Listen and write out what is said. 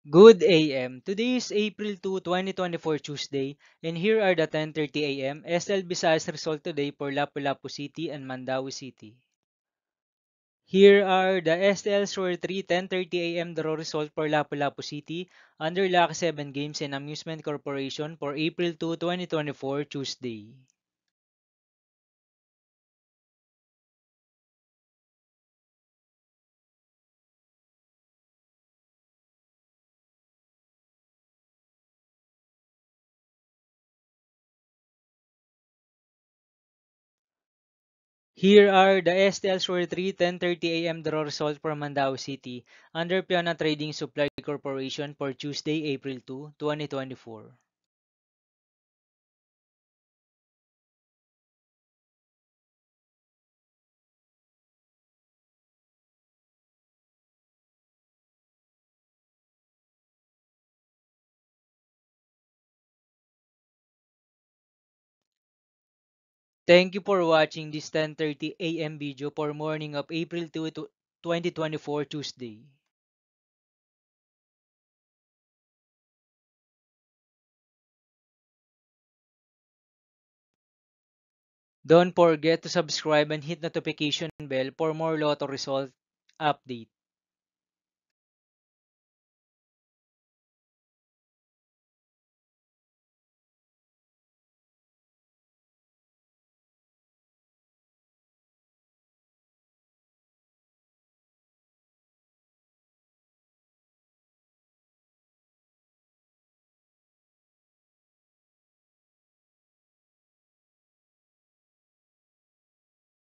Good AM. Today is April 2, 2024 Tuesday, and here are the 10:30 AM SL Visayas result today for Lapu-Lapu City and Mandawi City. Here are the SL Shore 3 10:30 AM draw result for Lapu-Lapu City under Lucky 7 Games and Amusement Corporation for April 2, 2024 Tuesday. Here are the STL Shore 3 10:30 AM draw result for Mandawi City under Piana Trading Supply Corporation for Tuesday, April 2, 2024. Thank you for watching this 10:30 AM video for morning of April 2, 2024 Tuesday. Don't forget to subscribe and hit notification bell for more lotto result update.